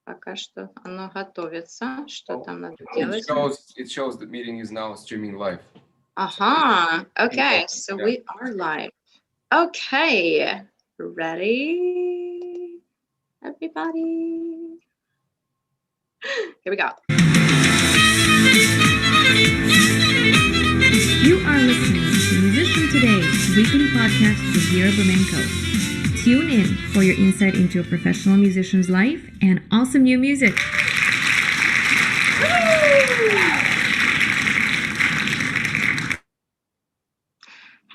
Пока что оно готовится. Что Oh, там надо it делать? shows the meeting is now streaming live. Okay, so Yeah. we are live. Okay, ready, everybody? Here we go. You are listening to Musician Today's weekly podcast with Vera Blumenko. Tune in for your insight into a professional musician's life and awesome new music.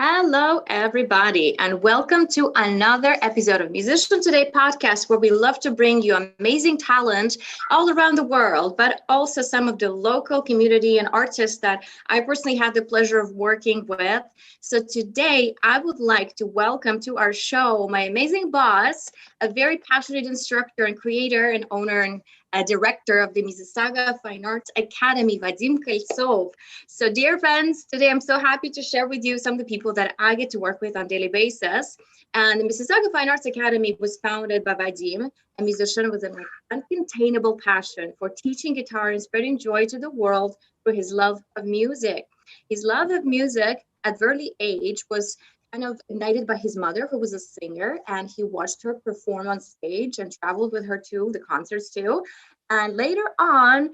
Hello, everybody, and welcome to another episode of Musician Today podcast, where we love to bring you amazing talent all around the world, but also some of the local community and artists that I personally had the pleasure of working with. So today, I would like to welcome to our show my amazing boss, a very passionate instructor and creator and owner and director of the Mississauga Fine Arts Academy, Vadim Koltsov. So, dear friends, today I'm so happy to share with you some of the people that I get to work with on a daily basis. And the Mississauga Fine Arts Academy was founded by Vadim, a musician with an uncontainable passion for teaching guitar and spreading joy to the world through his love of music. His love of music at early age was kind of ignited by his mother, who was a singer, and he watched her perform on stage and traveled with her to the concerts too. And later on,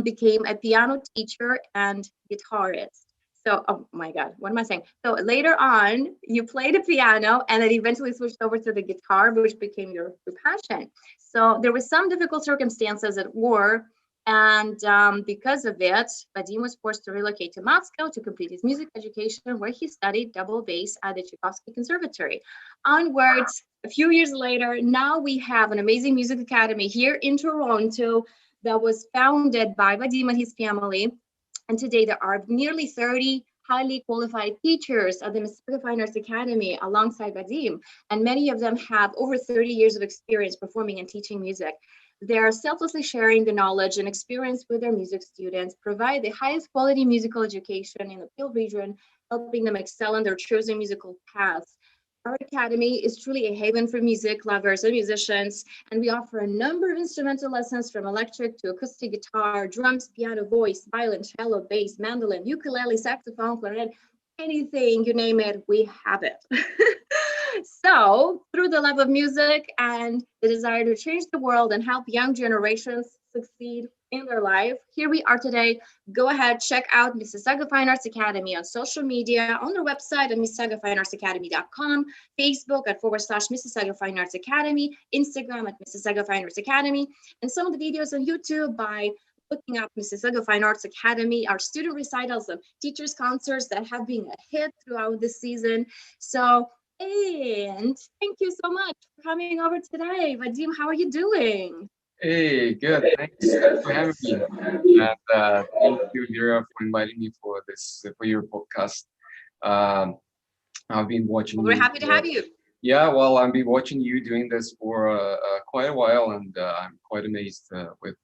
became a piano teacher and guitarist. So, oh my God, what am I saying? So later on, you played the piano and then eventually switched over to the guitar, which became your passion. So there were some difficult circumstances at war. And because of it, Vadim was forced to relocate to Moscow to complete his music education, where he studied double bass at the Tchaikovsky Conservatory. Onwards, a few years later, now we have an amazing music academy here in Toronto that was founded by Vadim and his family. And today there are nearly 30 highly qualified teachers at the Mississauga Fine Arts Academy alongside Vadim, and many of them have over 30 years of experience performing and teaching music. They are selflessly sharing the knowledge and experience with their music students, provide the highest quality musical education in the Peel region, helping them excel in their chosen musical paths. Our academy is truly a haven for music lovers and musicians, and we offer a number of instrumental lessons from electric to acoustic guitar, drums, piano, voice, violin, cello, bass, mandolin, ukulele, saxophone, clarinet, anything, you name it, we have it. So, through the love of music and the desire to change the world and help young generations succeed in their life, here we are today. Go ahead, check out Mississauga Fine Arts Academy on social media, on their website at mississaugafineartsacademy.com, Facebook at /Mississauga Fine Arts Academy, Instagram at Mississauga Fine Arts Academy, and some of the videos on YouTube by looking up Mississauga Fine Arts Academy, our student recitals and teachers' concerts that have been a hit throughout this season. So, and thank you so much for coming over today. Vadim, how are you doing? Hey, good. Thanks for having me, and thank you, Vera, for inviting me for your podcast. Um, I've been watching Well, we're you. happy to have you. Yeah, well, I've been watching you doing this for quite a while, and I'm quite amazed with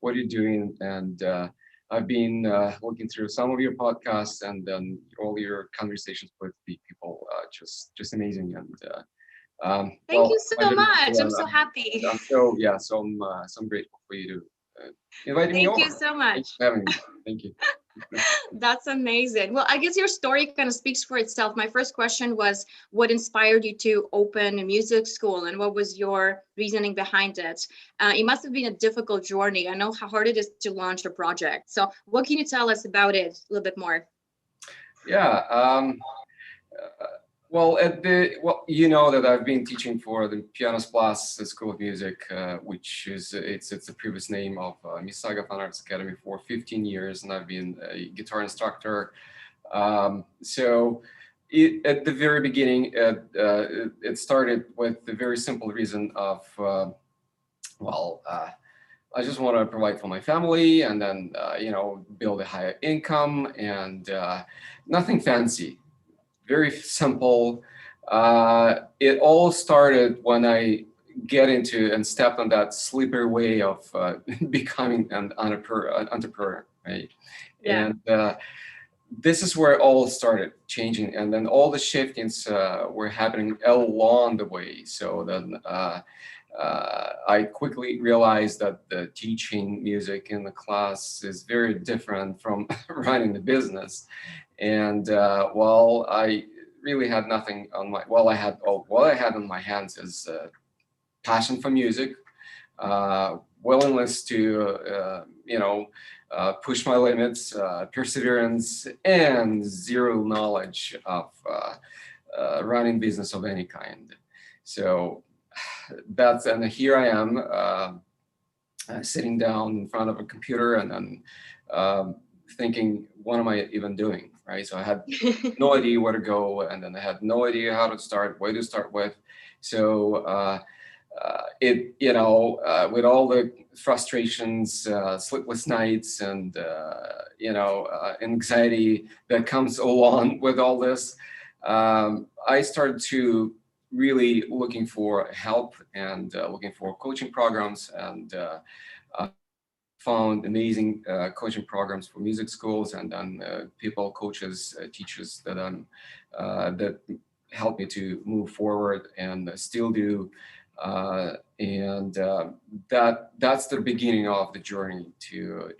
what you're doing. And I've been looking through some of your podcasts and then all your conversations with the people, just amazing. And Thank well, you so much. I'm so happy. so I'm grateful for you to inviting me Thank you over. so Thanks much. for having me. Thank you. That's amazing. Well, I guess your story kind of speaks for itself. My first question was, what inspired you to open a music school, and what was your reasoning behind it? It must have been a difficult journey. I know how hard it is to launch a project. So what can you tell us about it a little bit more? Yeah. Well, you know that I've been teaching for the Pianos Plus School of Music, which is it's the previous name of Mississauga Fine Arts Academy for 15 years, and I've been a guitar instructor. At the very beginning, it started with the very simple reason of I just want to provide for my family, and then build a higher income, and nothing fancy, very simple. It all started when I get into and stepped on that slippery way of becoming an entrepreneur, right? Yeah. And this is where it all started changing, and then all the shiftings were happening along the way. So then I quickly realized that the teaching music in the class is very different from running the business. And well, I really had nothing on my, well, I had, oh, what I had in my hands is passion for music, willingness to, push my limits, perseverance, and zero knowledge of running business of any kind. So and here I am sitting down in front of a computer and then thinking, what am I even doing, right? So I had no idea where to go, and then I had no idea how to start, where to start with. So with all the frustrations, sleepless nights, and anxiety that comes along with all this, I started to really looking for help and looking for coaching programs, and found amazing coaching programs for music schools, and then people, coaches, teachers that help me to move forward, and still do. That's the beginning of the journey to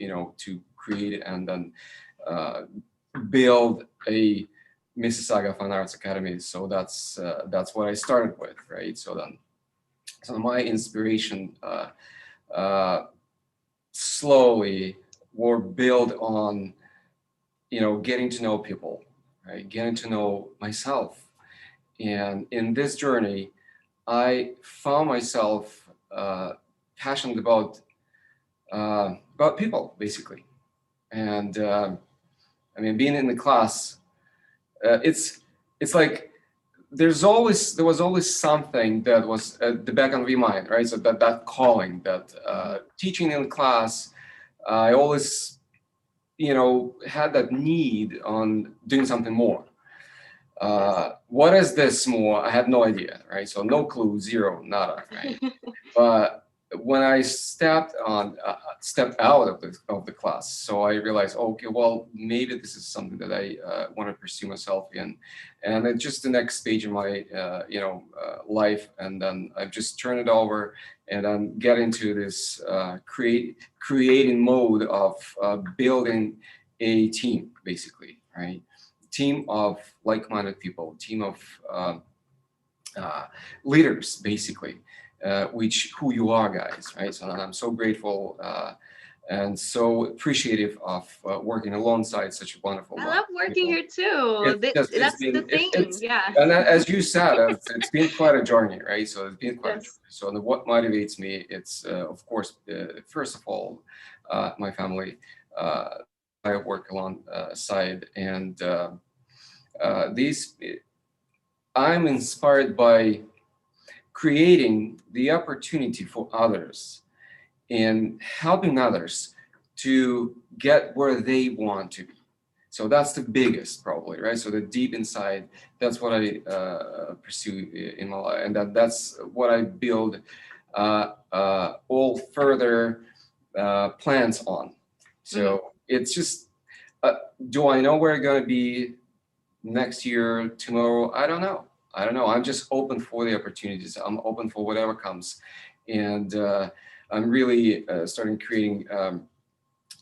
create and then build a Mississauga Fine Arts Academy. So that's what I started with, right? So my inspiration slowly were built on getting to know people, right? Getting to know myself, and in this journey, I found myself passionate about people, basically. And being in the class, it's like there was always something that was at the back of my mind, right? So that calling, that teaching in class, I always had that need on doing something more. What is this more? I had no idea, right? So no clue, zero, nada, right? But when I stepped out of the class, so I realized, okay, well, maybe this is something that I want to pursue myself in, and it's just the next stage of my life, and then I've just turned it over, and then get into this creating mode of building a team, basically, right? Team of like-minded people, team of leaders, basically, who you are, guys, right? So I'm so grateful and so appreciative of working alongside such a wonderful. I love working here too. That's the thing, yeah. And as you said, it's been quite a journey, right? So it's been quite a journey. So what motivates me, it's of course, first of all, my family. I work alongside, and I'm inspired by creating the opportunity for others and helping others to get where they want to be. So that's the biggest, probably, right? So the deep inside, that's what I pursue in my life, and that's what I build all further plans on. So it's just, do I know where I'm going to be next year, tomorrow? I don't know. I'm just open for the opportunities. I'm open for whatever comes. And I'm really starting creating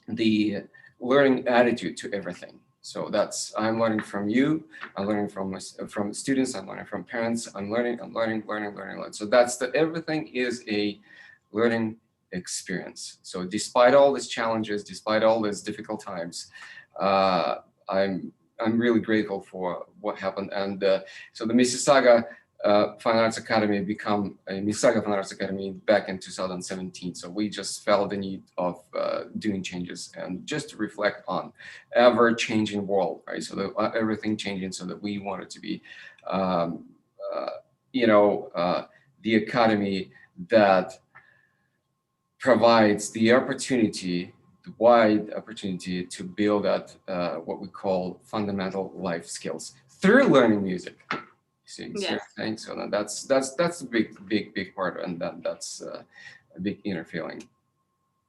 the learning attitude to everything. So I'm learning from you, I'm learning from students, I'm learning from parents, I'm learning. So everything is a learning experience. So despite all these challenges, despite all these difficult times, I'm really grateful for what happened. And so the Mississauga Fine Arts Academy become a Mississauga Fine Arts Academy back in 2017. So we just felt the need of doing changes and just to reflect on ever-changing world, right? So that everything changing, so that we wanted to be, the academy that provides the opportunity, the wide opportunity to build at what we call fundamental life skills through learning music. See what I'm saying? So that's a big part, and that's a big inner feeling.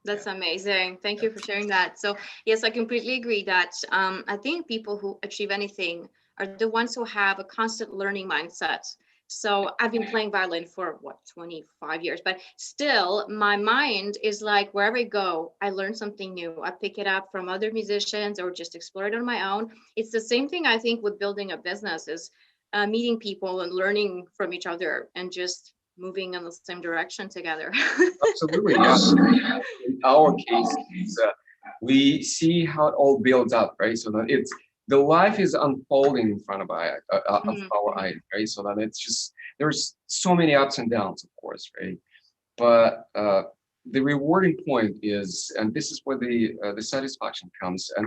That's amazing. Thank you for sharing that. So yes, I completely agree that I think people who achieve anything are the ones who have a constant learning mindset. So I've been playing violin for 25 years, but still my mind is like wherever I go, I learn something new. I pick it up from other musicians or just explore it on my own. It's the same thing I think with building a business is meeting people and learning from each other and just moving in the same direction together. Absolutely, yeah. In our case, we see how it all builds up, right? So that it's the life is unfolding in front of our eyes, right? So that it's just there's so many ups and downs, of course, right? But the rewarding point is, and this is where the satisfaction comes, and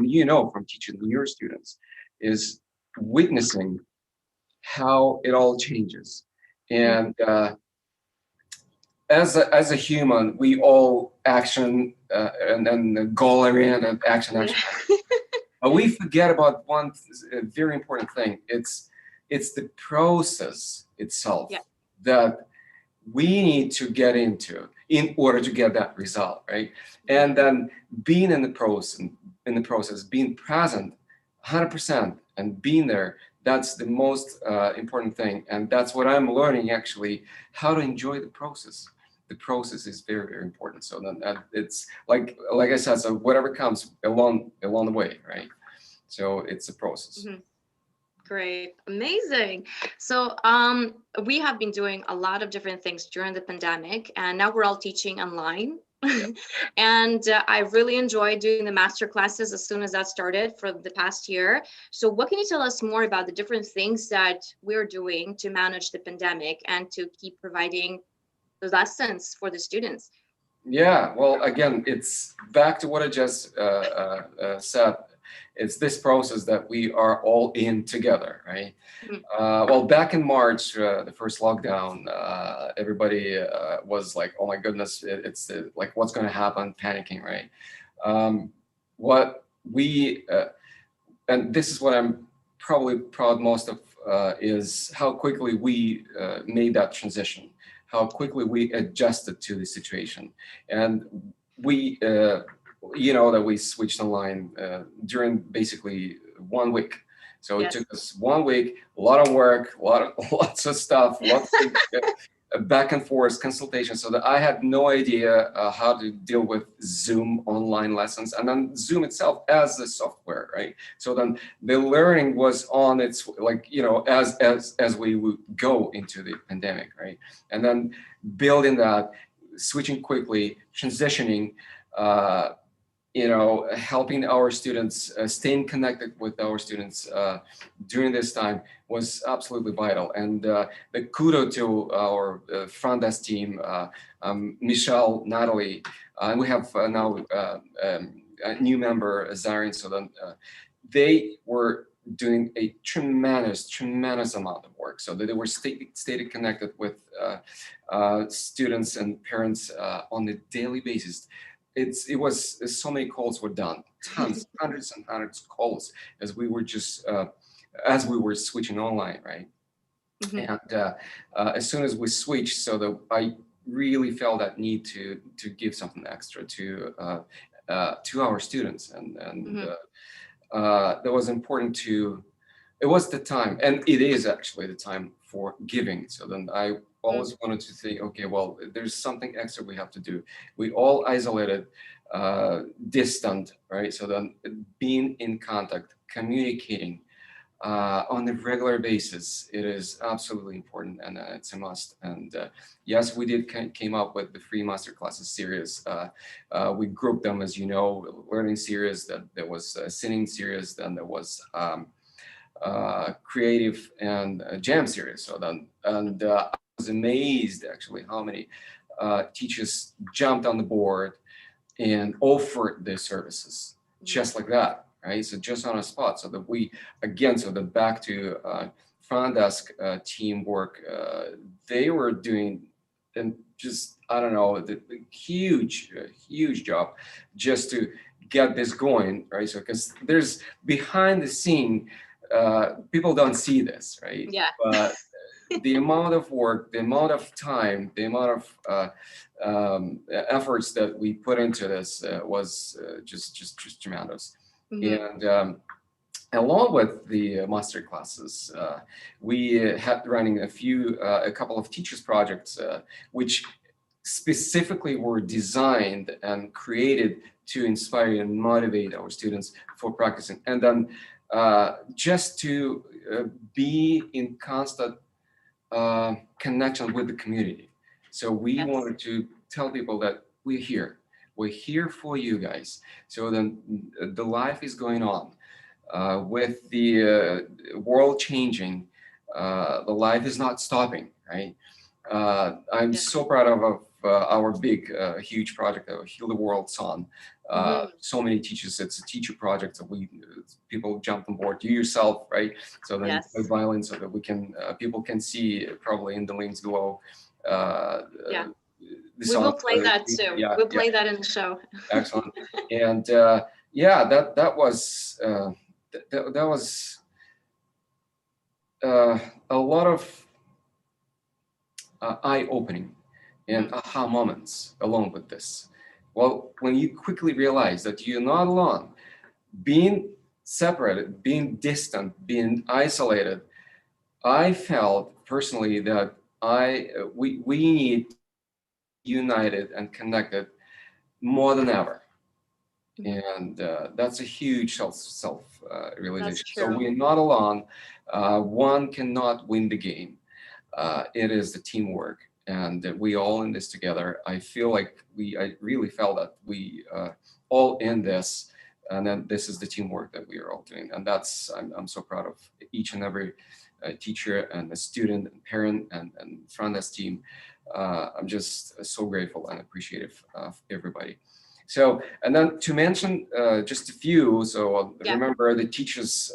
from teaching your students, is witnessing how it all changes. And as a human, we all action and then goal oriented action. But we forget about one very important thing. It's the process itself that we need to get into in order to get that result, right? And then being in the process, being present 100% and being there, that's the most important thing. And that's what I'm learning, actually, how to enjoy the process. The process is very, very important. So then it's like I said, so whatever comes along the way, right? So it's a process. Great, amazing. So we have been doing a lot of different things during the pandemic, and now we're all teaching online. And I really enjoyed doing the master classes as soon as that started for the past year. So what can you tell us more about the different things that we're doing to manage the pandemic and to keep providing the lessons for the students? Yeah, well, again, it's back to what I just said. It's this process that we are all in together, right? Well, back in March, the first lockdown, everybody was like, "Oh my goodness, it's like what's going to happen?" Panicking, right? What we and this is what I'm probably proud most of is how quickly we made that transition. How quickly we adjusted to the situation, and we, that we switched online during basically 1 week. So it took us 1 week, a lot of work, lots of stuff, lots of back and forth consultation. So that I had no idea how to deal with Zoom online lessons, and then Zoom itself as a software, right? So then the learning was on its as we would go into the pandemic, right? And then building that, switching quickly, transitioning. Helping our students, staying connected with our students during this time was absolutely vital. And the kudos to our front desk team, Michelle, Natalie, and we have now a new member, Zarin. So then they were doing a tremendous amount of work, so that they were stayed connected with students and parents on a daily basis. It was so many calls were done, tons, hundreds and hundreds of calls as we were switching online, right? And as soon as we switched, so that I really felt that need to give something extra to our students, and that was important to. It was the time, and it is actually the time for giving. So then I always wanted to think, okay, well, there's something extra we have to do. We all isolated, distant, right? So then being in contact, communicating on a regular basis, it is absolutely important, and it's a must. And yes, we came up with the free masterclasses series. We grouped them, as you know, learning series, that there was a singing series, then there was creative and jam series. So then, and I was amazed actually how many teachers jumped on the board and offered their services just like that, right? So just on a spot. So that we, again, so the back to front desk teamwork, they were doing, and just, I don't know, the huge job just to get this going, right? So because there's behind the scene, people don't see this, right? Yeah. But the amount of work, the amount of time, the amount of efforts that we put into this was just tremendous. And along with the master classes, we had running a couple of teachers projects, which specifically were designed and created to inspire and motivate our students for practicing. And then just to be in constant connection with the community. So we wanted to tell people that we're here. We're here for you guys. So then the life is going on. With the world changing, the life is not stopping, right? I'm so proud of our big, huge project, Heal the World Son. So many teachers, it's a teacher project, so people jump on board. You yourself, right? So then you play violin so that we can, people can see probably in the links below. We will play that too. We'll play that in the show. Excellent. And that was a lot of eye-opening and aha moments along with this. Well, when you quickly realize that you're not alone, being separated, being distant, being isolated, I felt personally that we need united and connected more than ever. And that's a huge self realization. So we're not alone. One cannot win the game. It is the teamwork, and we all in this together. I feel like I really felt that we all in this, and then this is the teamwork that we are all doing. And I'm so proud of each and every teacher and a student and parent and front desk team. I'm just so grateful and appreciative of everybody. So, and then to mention just a few, so remember the teachers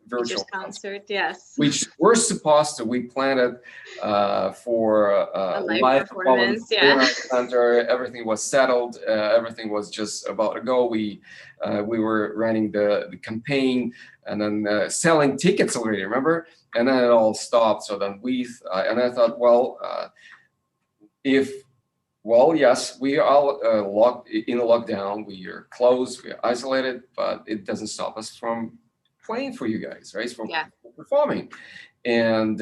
virtual concert, which we're supposed to, we planned it for a live performance, center. Everything was settled, everything was just about to go. We were running the campaign and then selling tickets already, remember? And then it all stopped. So then and I thought, well, yes, we are locked in a lockdown. We are closed, we are isolated, but it doesn't stop us from playing for you guys, right? From performing. And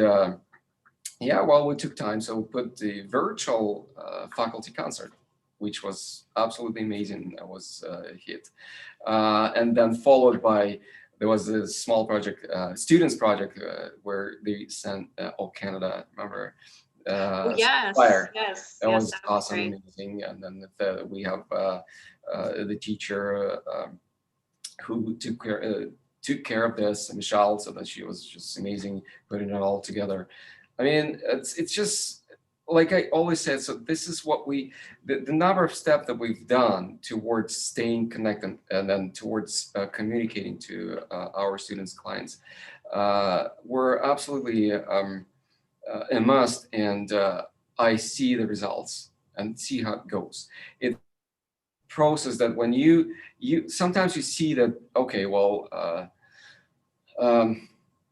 we took time, so we put the virtual faculty concert, which was absolutely amazing. That was a hit. And then followed by, there was a small project, students project, where they sent all Canada, remember? Fire. That was awesome, amazing. And then we have the teacher who took care of this, Michelle, so that she was just amazing putting it all together. I mean, it's just like I always said. So this is what the number of steps that we've done towards staying connected and then towards communicating to our students, clients, were absolutely a must, and I see the results and see how it goes. It's a process that when you sometimes you see that, okay, well,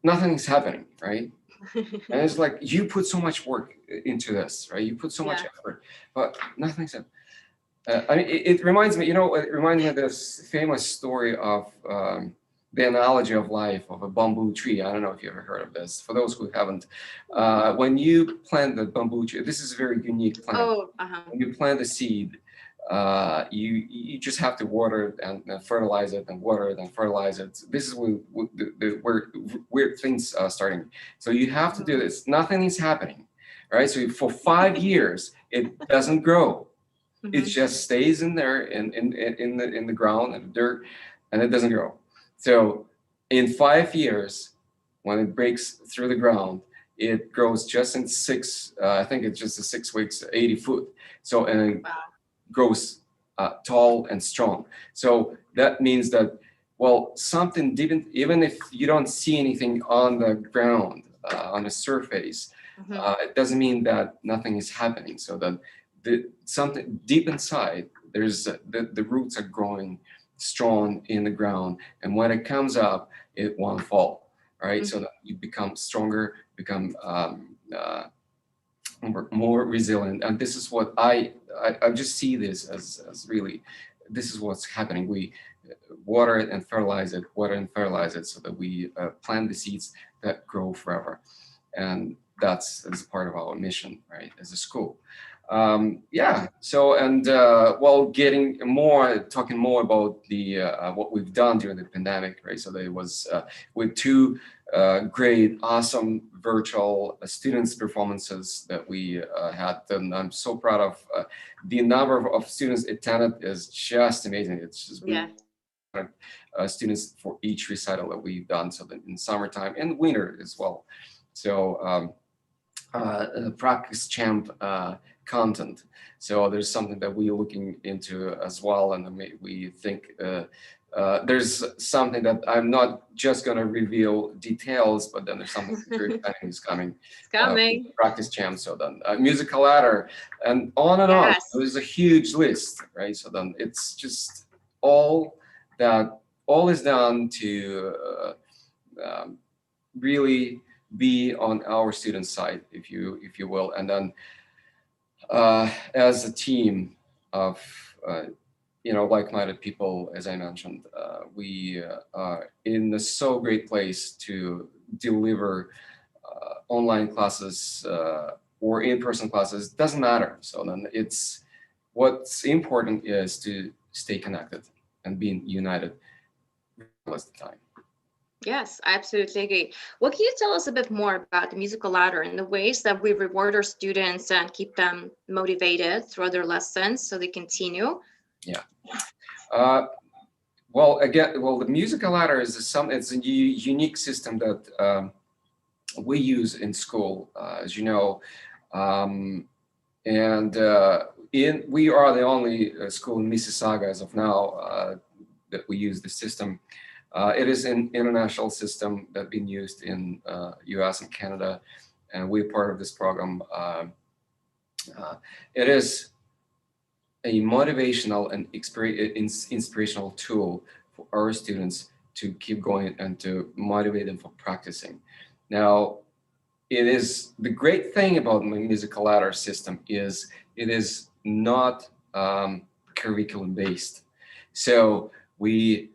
nothing's happening, right? And it's like you put so much work into this, right? You put so much effort, but nothing's happening. I mean, it reminds me, it reminds me of this famous story of the analogy of life of a bamboo tree. I don't know if you ever heard of this. For those who haven't, when you plant the bamboo tree, this is a very unique plant. When you plant the seed, you just have to water it and fertilize it and water it and fertilize it. This is where weird things are starting. So you have to do this. Nothing is happening, right? So for 5 years, it doesn't grow. It just stays in there in the ground and the dirt, and it doesn't grow. So in 5 years, when it breaks through the ground, it grows just in I think it's just 6 weeks, 80 foot. So, and it grows tall and strong. So that means that, well, something didn't, even if you don't see anything on the ground, on the surface, it doesn't mean that nothing is happening. So that something deep inside, there's the roots are growing strong in the ground, and when it comes up, it won't fall, right? So that you become stronger, become more resilient. And this is what I just see this as really, this is what's happening. water it and fertilize it, so that we plant the seeds that grow forever. And that's part of our mission, right, as a school. So, and talking more about the what we've done during the pandemic, right? So there was with two great, awesome virtual students performances that we had, and I'm so proud of the number of students attended is just amazing. It's just students for each recital that we've done. So that in summertime and winter as well. So practice champ content. So there's something that we're looking into as well, and we think there's something that I'm not just going to reveal details, but then there's something very exciting is coming. It's coming. Practice champ. So then musical ladder, and on and on. There's a huge list, right? So then it's just all is done to really be on our student side, if you will, and then as a team of like-minded people, as I mentioned, we are in a so great place to deliver online classes or in-person classes. Doesn't matter. So then what's important is to stay connected and being united regardless of the time. Yes, I absolutely agree. What can you tell us a bit more about the musical ladder and the ways that we reward our students and keep them motivated throughout their lessons so they continue? Yeah. The musical ladder is it's a unique system that we use in school, as you know, and we are the only school in Mississauga as of now that we use the system. It is an international system that's been used in US and Canada, and we're part of this program. It is a motivational and inspirational tool for our students to keep going and to motivate them for practicing. Now, the great thing about the musical ladder system is it is not curriculum based. So we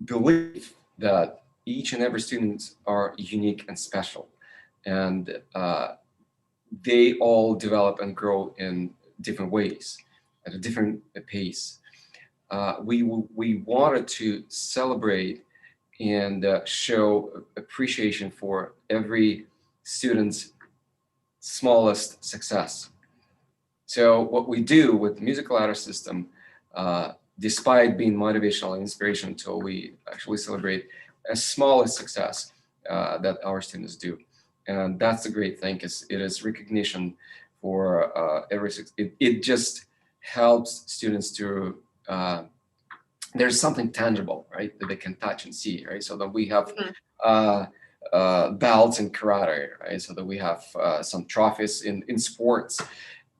believe that each and every student are unique and special, and they all develop and grow in different ways at a different pace. We wanted to celebrate and show appreciation for every student's smallest success. So what we do with the musical ladder system, despite being motivational and inspirational tool, we actually celebrate as small as success that our students do. And that's the great thing, is it is recognition for it just helps students to, there's something tangible, right, that they can touch and see, right? So that we have belts in karate, right? So that we have some trophies in sports,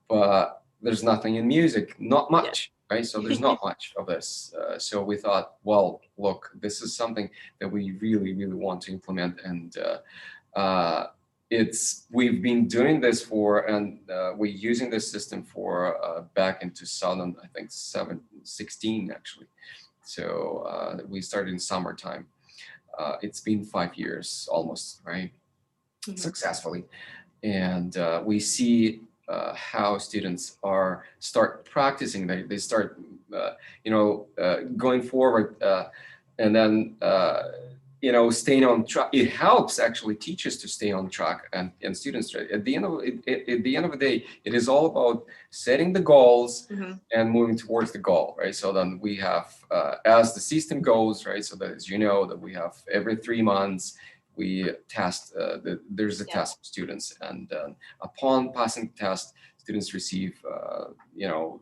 but there's nothing in music, not much. Right? So there's not much of this. So we thought, well, look, this is something that we really, really want to implement. And we've been doing this and we're using this system for back in 2016, actually. So we started in summertime. It's been 5 years almost, right? Mm-hmm. Successfully. And we see how students start practicing. They start, going forward, and then staying on track. It helps actually teachers to stay on track and students. At the end of the day, it is all about setting the goals and moving towards the goal, right? So then we have, as the system goes, right? So that, as you know, that we have every 3 months. We test, there's a test for students, and upon passing the test, students receive,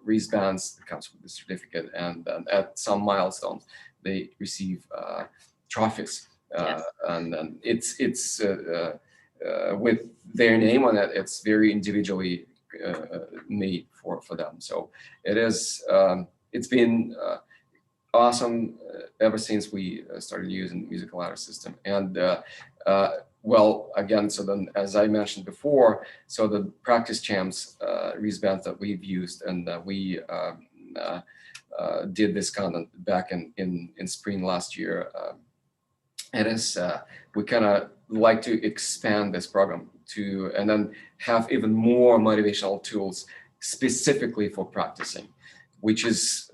wristbands that comes with the certificate, and at some milestones, they receive trophies, and then it's with their name on it. It's very individually made for them. So it is. It's been awesome ever since we started using the musical ladder system. And again, so then, as I mentioned before, so the practice champs wristbands that we've used, and we did this content back in spring last year. It is we kind of like to expand this program to, and then have even more motivational tools specifically for practicing, which is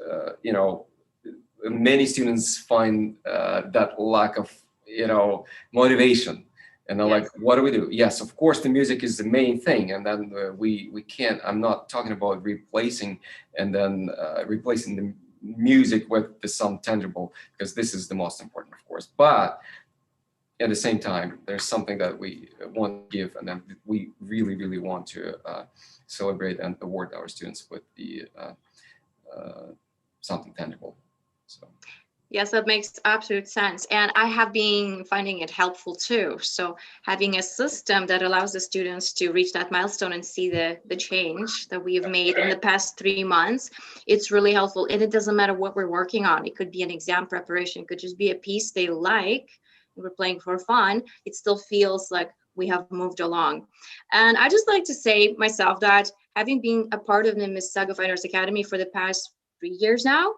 many students find that lack of motivation, and they're like, what do we do? Yes, of course the music is the main thing, and then we can't, I'm not talking about replacing the music with some tangible, because this is the most important, of course, but at the same time there's something that we want to give, and then we really want to celebrate and award our students with the something tangible. So yes, that makes absolute sense. And I have been finding it helpful too. So having a system that allows the students to reach that milestone and see the change that we've made in the past 3 months, it's really helpful. And it doesn't matter what we're working on. It could be an exam preparation, it could just be a piece they like, and we're playing for fun. It still feels like we have moved along. And I just like to say myself that having been a part of the Mississauga Fine Arts Academy for the past 3 years now,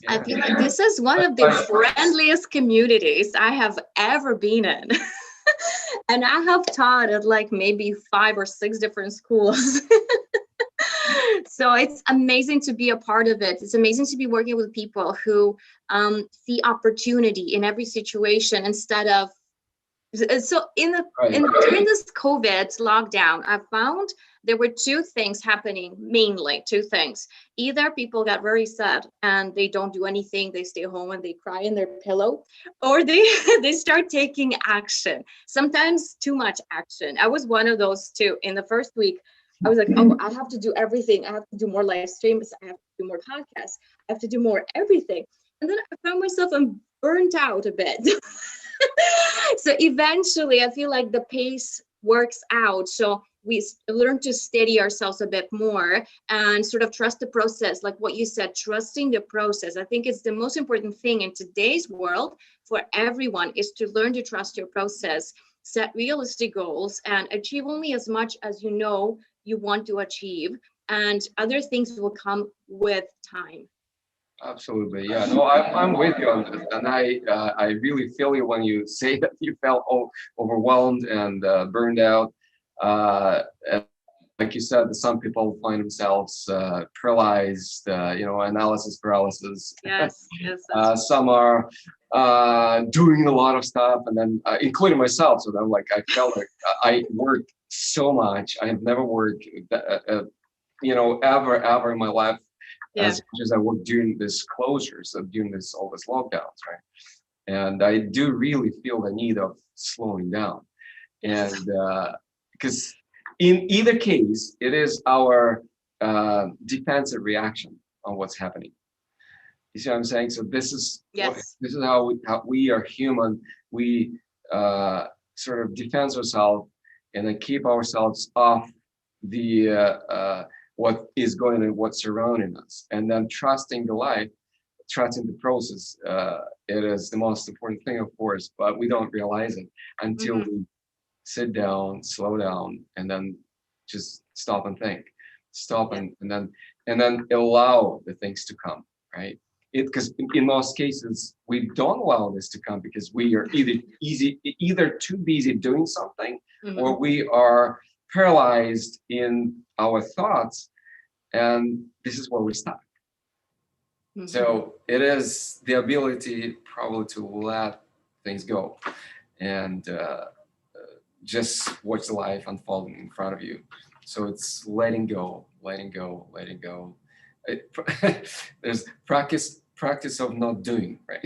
I feel like this is one of the friendliest communities I have ever been in. And I have taught at like maybe 5 or 6 different schools. So it's amazing to be a part of it. It's amazing to be working with people who see opportunity in every situation instead of. So during this COVID lockdown, I found there were 2 things happening, mainly 2 things. Either people got very sad and they don't do anything, they stay home and they cry in their pillow, or they start taking action, sometimes too much action. I was one of those 2. In the first week, I was like, oh, I have to do everything. I have to do more live streams. I have to do more podcasts. I have to do more everything. And then I found myself, I'm burnt out a bit. So eventually I feel like the pace works out. So we learn to steady ourselves a bit more and sort of trust the process. Like what you said, trusting the process. I think it's the most important thing in today's world for everyone, is to learn to trust your process, set realistic goals, and achieve only as much as you want to achieve. And other things will come with time. Absolutely, yeah. No, I'm with you on this, and I really feel you when you say that you felt overwhelmed and burned out. And like you said, some people find themselves paralyzed, analysis paralysis. Yes. Some are doing a lot of stuff, and then including myself. So then, like, I felt like I worked so much. I have never worked, ever in my life. Yeah. As much as I work during this closures, during all this lockdowns, right? And I do really feel the need of slowing down, and because in either case, it is our defensive reaction on what's happening. You see what I'm saying? So this is how we are human. We sort of defend ourselves and then keep ourselves off the what is going on, what's surrounding us, and then trusting the life, trusting the process. It is the most important thing, of course, but we don't realize it until we sit down, slow down, and then just stop and think, and then allow the things to come, right? Because in most cases we don't allow this to come because we are either too busy doing something, or we are paralyzed in our thoughts, and this is where we stop. So it is the ability probably to let things go and just watch the life unfolding in front of you. So it's letting go. There's practice of not doing, right?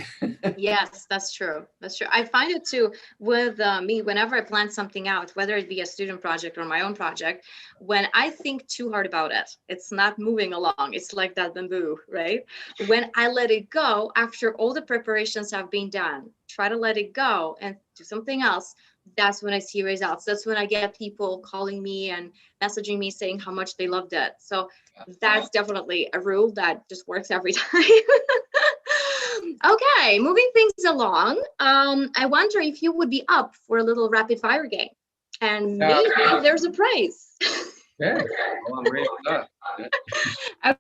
Yes, that's true. I find it too with me whenever I plan something out, whether it be a student project or my own project, when I think too hard about it, it's not moving along. It's like that bamboo, right? When I let it go, after all the preparations have been done, try to let it go and do something else, that's when I see results. That's when I get people calling me and messaging me saying how much they loved it. So that's definitely a rule that just works every time. Okay, moving things along. I wonder if you would be up for a little rapid fire game, and maybe there's a prize. Yeah, well, I'm ready for that.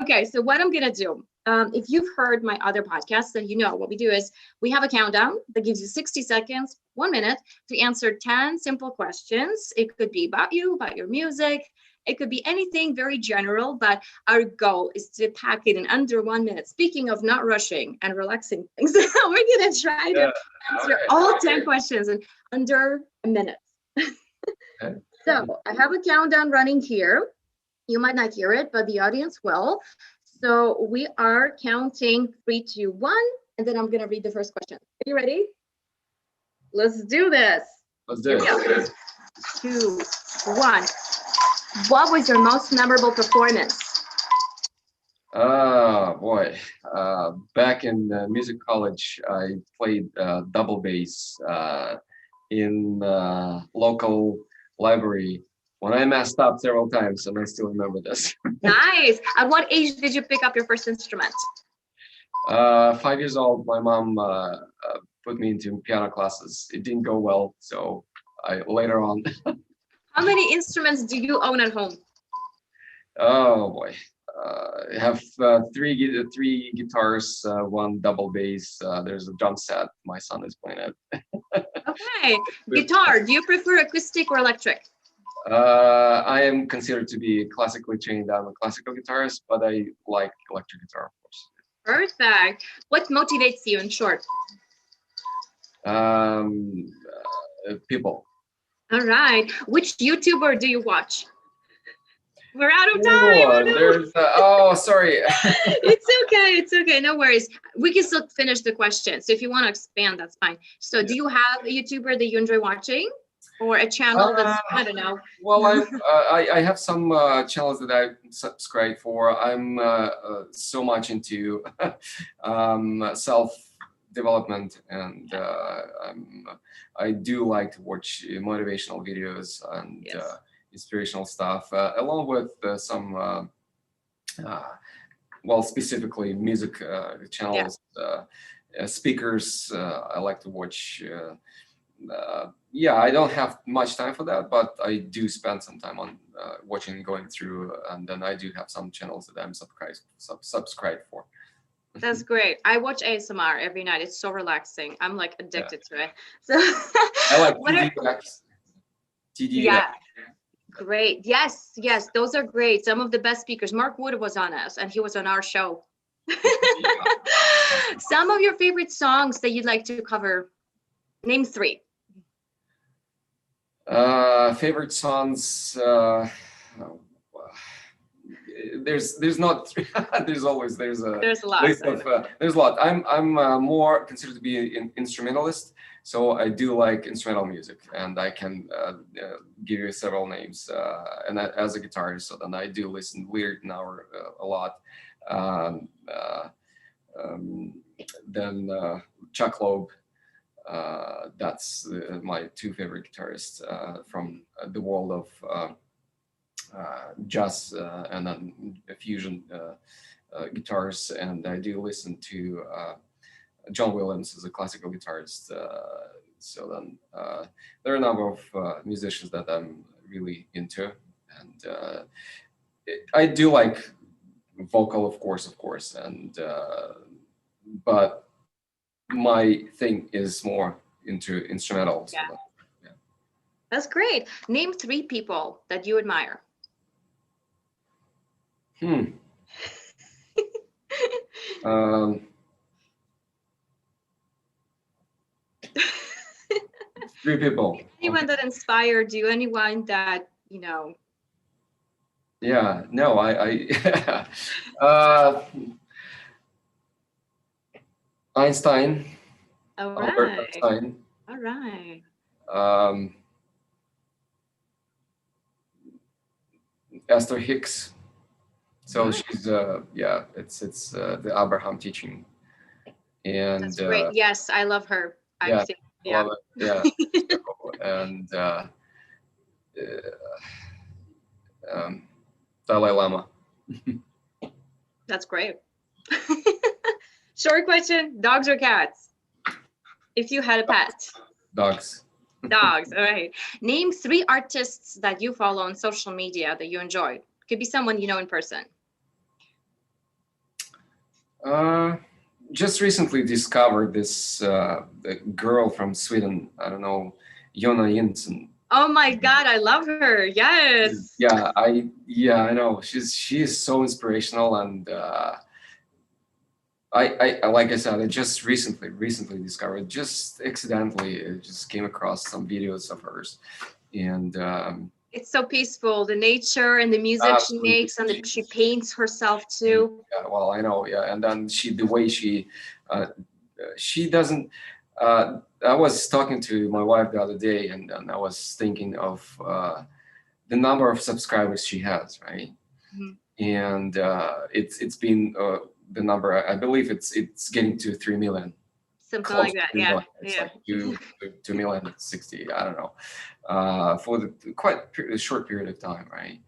Okay, so what I'm gonna do, if you've heard my other podcasts, then you know what we do is we have a countdown that gives you 60 seconds, 1 minute to answer 10 simple questions. It could be about you, about your music. It could be anything very general, but our goal is to pack it in under 1 minute. Speaking of not rushing and relaxing things, we're gonna try to answer all 10 questions in under a minute. Okay. So I have a countdown running here. You might not hear it, but the audience will. So we are counting 3, 2, 1, and then I'm gonna read the first question. Are you ready? Let's do this. Let's do it. 2, 1. What was your most memorable performance? Oh boy. Back in music college, I played double bass in local library when I messed up several times, and I still remember this. Nice. At what age did you pick up your first instrument? 5 years old, my mom put me into piano classes. It didn't go well, so I later on. How many instruments do you own at home? Oh boy. I have three guitars, one double bass. There's a drum set. My son is playing it. Okay. Guitar, do you prefer acoustic or electric? I am considered to be classically trained. I'm a classical guitarist, but I like electric guitar, of course. Perfect. What motivates you in short? People. All right. Which YouTuber do you watch? We're out of time. Sorry. It's okay. No worries. We can still finish the question. So if you want to expand, that's fine. So do you have a YouTuber that you enjoy watching? Or a channel that's, I don't know. Well, I have some channels that I subscribe for. I'm so much into self-development, and I do like to watch motivational videos and inspirational stuff, along with some, specifically music channels, speakers. I like to watch. I don't have much time for that, but I do spend some time on watching, going through, and then I do have some channels that I'm subscribed for. That's great. I watch ASMR every night. It's so relaxing. I'm like addicted to it. So I like TD. Yeah, great. Yes, those are great. Some of the best speakers. Mark Wood was on us, and he was on our show. Some of your favorite songs that you'd like to cover. Name 3. Favorite songs. There's not. There's a lot. There's a lot. I'm more considered to be an instrumentalist, so I do like instrumental music, and I can give you several names. And as a guitarist, so then I do listen Weird Now a lot. Then Chuck Loeb. That's my 2 favorite guitarists from the world of jazz and then fusion guitars. And I do listen to John Williams as a classical guitarist. So then there are a number of musicians that I'm really into, and I do like vocal, of course, and but my thing is more into instrumental. So That's great. Name 3 people that you admire. 3 people. Anyone that inspired you, anyone that, you know. Yeah, no, I Einstein. Albert Einstein. All right. Esther Hicks. So she's it's the Abraham teaching. And that's great. Yes, I love her. Love it. Yeah. And Dalai Lama. That's great. Short question, dogs or cats? If you had a pet. Dogs. Dogs, all right. Name 3 artists that you follow on social media that you enjoy. Could be someone you know in person. Just recently discovered this the girl from Sweden. I don't know, Jonna Jensen. Oh my God, I love her. Yes. I know. She is so inspirational, and I like I said, I just recently discovered, just accidentally, just came across some videos of hers, and It's so peaceful, the nature and the music she absolutely, makes, and she paints herself too. yeah, well, I know, yeah, and then the way uh, she doesn't. I was talking to my wife the other day, and I was thinking of the number of subscribers she has, right? Mhm. And it's been the number. I believe it's getting to 3 million, Something close like to that. 3 Yeah. million. It's Yeah. like 2 million 60. I don't know, for the a short period of time, right?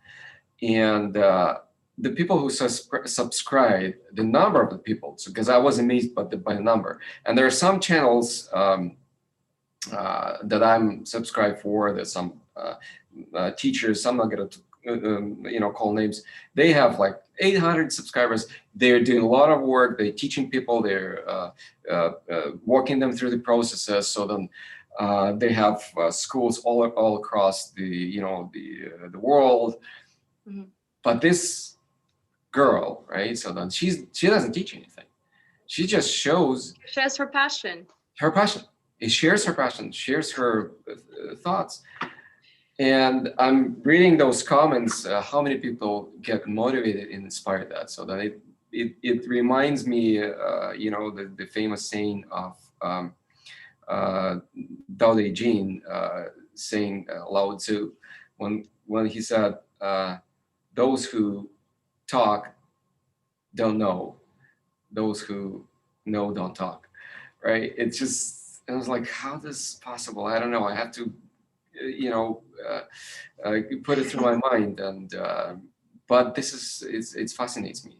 And the people who subscribe, the number of the people. So because I was amazed by the number, and there are some channels that I'm subscribed for. There's some teachers. I'm not gonna call names. They have like 800 subscribers. They're doing a lot of work. They're teaching people. They're walking them through the processes. So then they have schools all across the world. Mhm. But this girl, right? So then she doesn't teach anything. She just shows She has her passion. her passion. It shares her passion, shares her thoughts. And I'm reading those comments. How many people get motivated and inspired that? So that it reminds me, the famous saying of Dao De Jing, saying Lao Tzu, when he said, "Those who talk don't know; those who know don't talk." Right? It's just, I was like, how this is possible? I don't know. I have to, put it through my mind, and but this is it fascinates me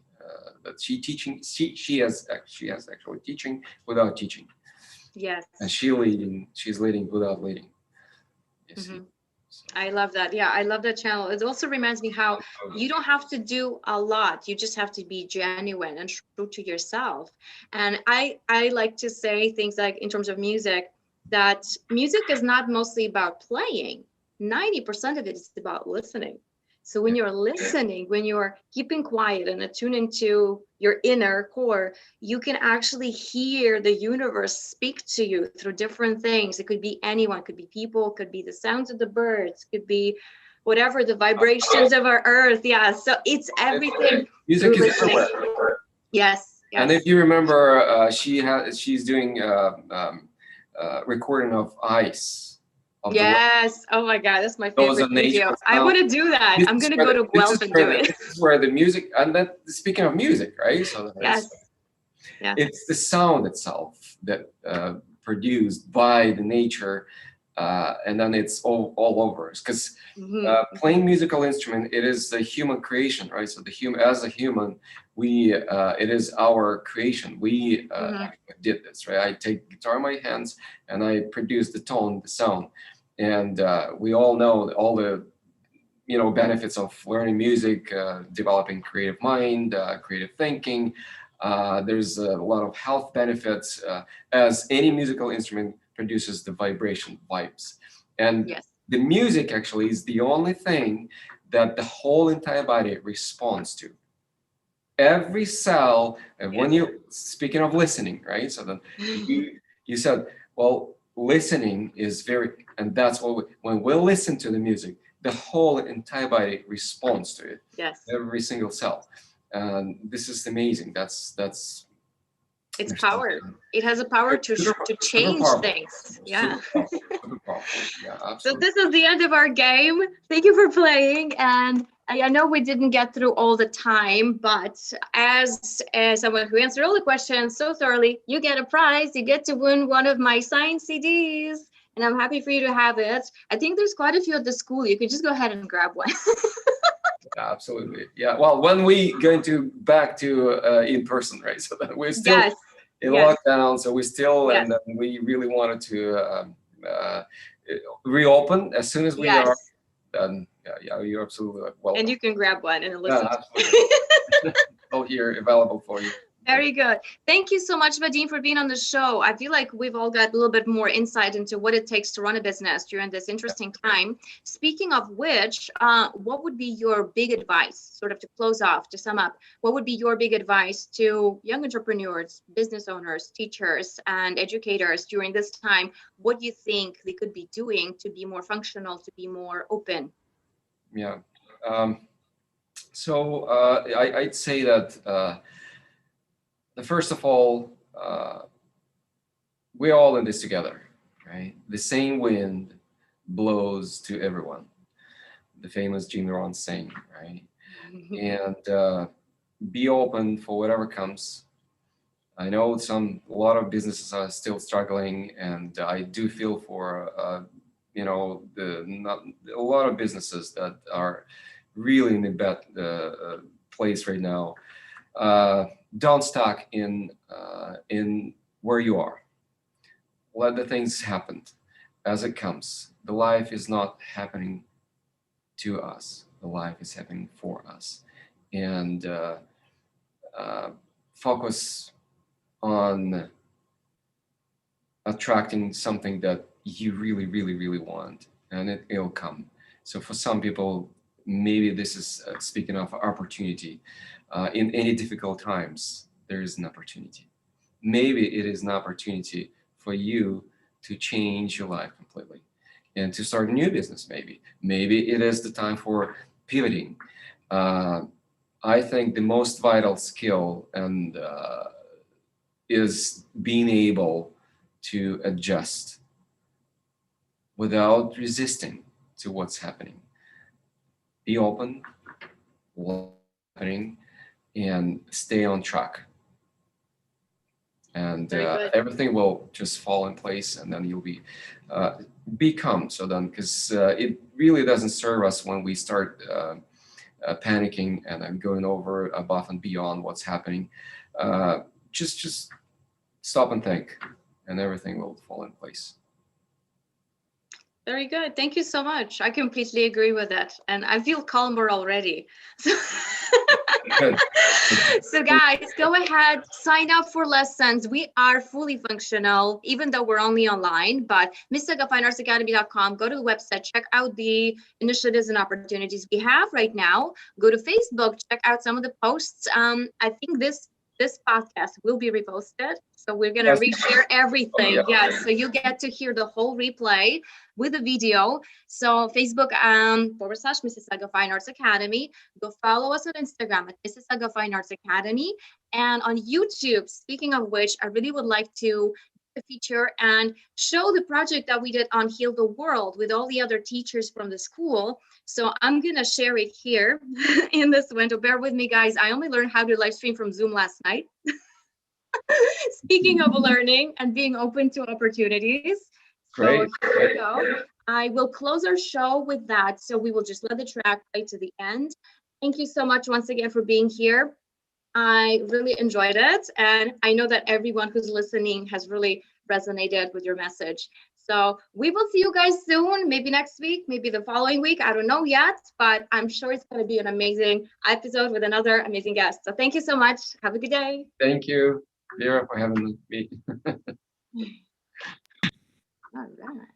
that she has actually teaching without teaching, Yes. and she's leading without leading. You see? Mhm. So, I love that. Yeah, I love that channel. It also reminds me how you don't have to do a lot. You just have to be genuine and true to yourself. And I like to say things like, in terms of music, that music is not mostly about playing. 90% of it is about listening. So when you're listening, when you're keeping quiet and attuning to your inner core, you can actually hear the universe speak to you through different things. It could be anyone, could be people, could be the sounds of the birds, could be whatever, the vibrations of our earth. Yeah, so it's everything music through is listening. everywhere. Yes, And yes. if you remember, she's doing recording of ice of the world. Yes. Oh my God, that's my Those are favorite video. nature I sounds. want to do that. I'm going to go to Guelph and do it. This is where the music, and then speaking of music, right? So Yes. Yeah. it's the sound itself that produced by the nature, and then it's all over. Because playing musical instrument, it is a human creation, right? So as a human, we it is our creation. We did this, right? I take guitar in my hands and I produce the tone, the sound, and we all know all the benefits of learning music, developing creative mind, creative thinking. There's a lot of health benefits, as any musical instrument produces the vibration vibes. And Yes. the music actually is the only thing that the whole entire body responds to. Every cell, and when you, speaking of listening, right? So then you said, well, listening is very, and that's what when we listen to the music, the whole entire body responds to it. Yes. Every single cell. And this is amazing. That's it's power. It has a power to change things. Yeah. Super powerful. Yeah, absolutely. So this is the end of our game. Thank you for playing. And I know we didn't get through all the time, but as someone who answered all the questions so thoroughly, you get a prize. You get to win one of my signed CDs. And I'm happy for you to have it. I think there's quite a few at the school. You can just go ahead and grab one. Absolutely. Yeah. Well, when we going to back to in person, right? So that we're still in lockdown. So we still, and then we really wanted to reopen as soon as we are. Then you're absolutely welcome. And you can grab one and listen. Yeah, absolutely. All here available for you. Very good. Thank you so much, Vadim, for being on the show. I feel like we've all got a little bit more insight into what it takes to run a business during this interesting time. Speaking of which, what would be your big advice, sort of to close off, to sum up, what would be your big advice to young entrepreneurs, business owners, teachers, and educators during this time? What do you think they could be doing to be more functional, to be more open? Yeah. So I'd say that first of all, we're all in this together, right? The same wind blows to everyone. The famous Jimmy Rohn saying, right? And be open for whatever comes. I know a lot of businesses are still struggling, and I do feel for a lot of businesses that are really in a bad place right now. Don't stuck in where you are. Let the things happen as it comes. The life is not happening to us. The life is happening for us, and focus on attracting something that you really, really, really want, and it'll come. So for some people, maybe this is speaking of opportunity. In any difficult times, there is an opportunity. Maybe it is an opportunity for you to change your life completely and to start a new business. Maybe it is the time for pivoting. I think the most vital skill and is being able to adjust without resisting to what's happening. Be open, what's happening, and stay on track. And everything will just fall in place, and then you'll be calm. So then, because it really doesn't serve us when we start panicking and going over above and beyond what's happening. Just stop and think, and everything will fall in place. Very good. Thank you so much. I completely agree with that. And I feel calmer already. Good. So guys, go ahead, sign up for lessons. We are fully functional, even though we're only online, but MississaugaFineArtsAcademy.com. Go to the website, check out the initiatives and opportunities we have right now. Go to Facebook, check out some of the posts. I think this podcast will be reposted. So we're going to reshare everything. Oh, yeah. Yes. So you get to hear the whole replay with the video. So Facebook /Mississauga Fine Arts Academy. Go follow us on Instagram at Mississauga Fine Arts Academy. And on YouTube, speaking of which, I really would like to feature and show the project that we did on Heal the World with all the other teachers from the school. So I'm going to share it here in this window. Bear with me, guys. I only learned how to live stream from Zoom last night. Speaking of learning and being open to opportunities. Great. So here we go. I will close our show with that. So we will just let the track play to the end. Thank you so much once again for being here. I really enjoyed it. And I know that everyone who's listening has really resonated with your message. So we will see you guys soon, maybe next week, maybe the following week. I don't know yet, but I'm sure it's going to be an amazing episode with another amazing guest. So thank you so much. Have a good day. Thank you, Vera, for having me. All right.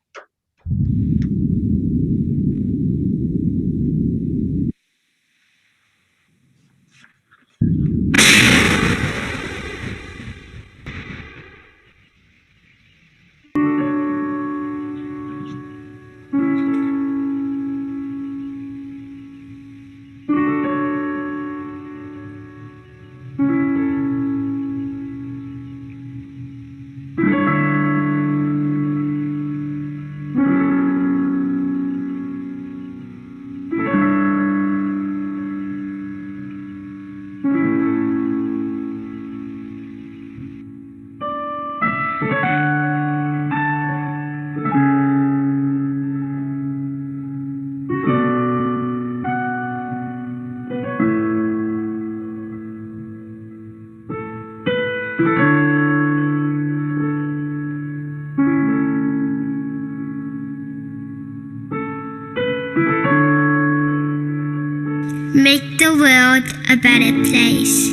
Make the world a better place.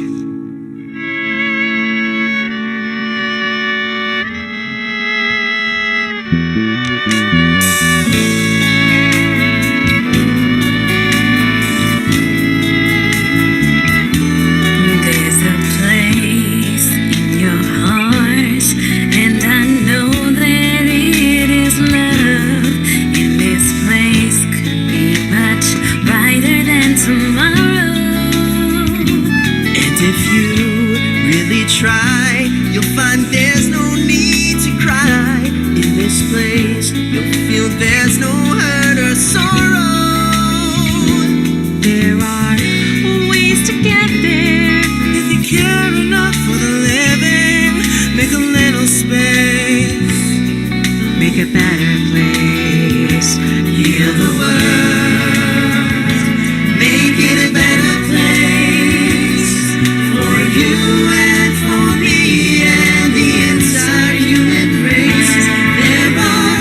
if you really try, you'll find there's no need to cry. In this place, you'll feel there's no hurt or sorrow. There are ways to get there. If you care enough for the living, make a little space. Make a better place. Heal the world. Make it a better place. For you and for me and the entire human race. There are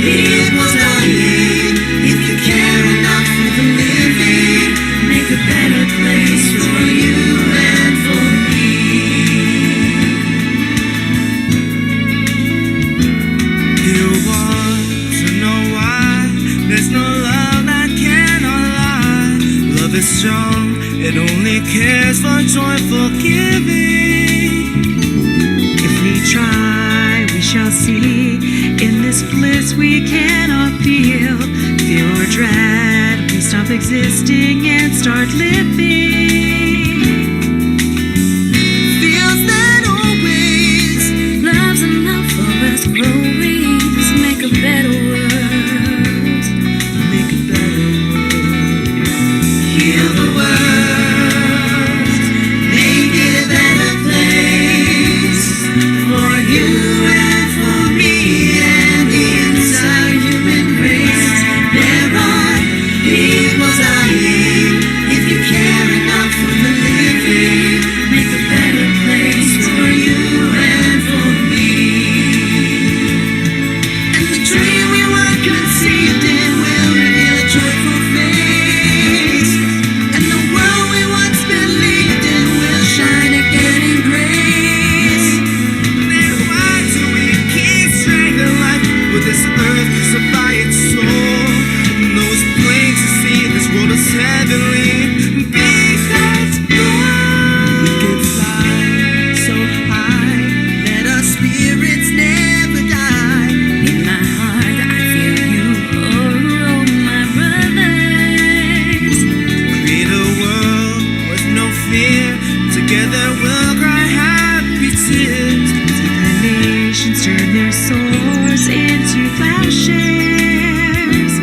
people dying. If you care enough for the living, make a better place for you and for me. You want to know why there's no love that cannot lie. Love is strong, it only cares for joyful giving. If we try, we shall see. In this bliss we cannot feel. Fear or dread, we stop existing and start living. Feels that always Love's enough for us growing. Let's make a better world. make a better world. Heal the world. Make it a better place. For you and for me and the entire human race. There are people dying. If you care enough for the living, make a better place for you and for me. And the dream we were conceived in will reveal a joyful face. And the world we once believed in will shine again in grace. Then why do we keep strength and life with this earth crucify its soul? Those plain to see this world is heavenly. Because we can fly so high, let our spirits never die. In my heart I feel you, oh my brothers. Create a world with no fear. Together we'll cry happy tears. The nations turn their swords into plowshares.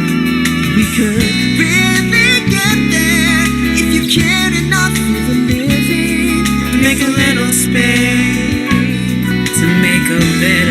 We could really get there if you cared enough for the living. Make a little space to make a better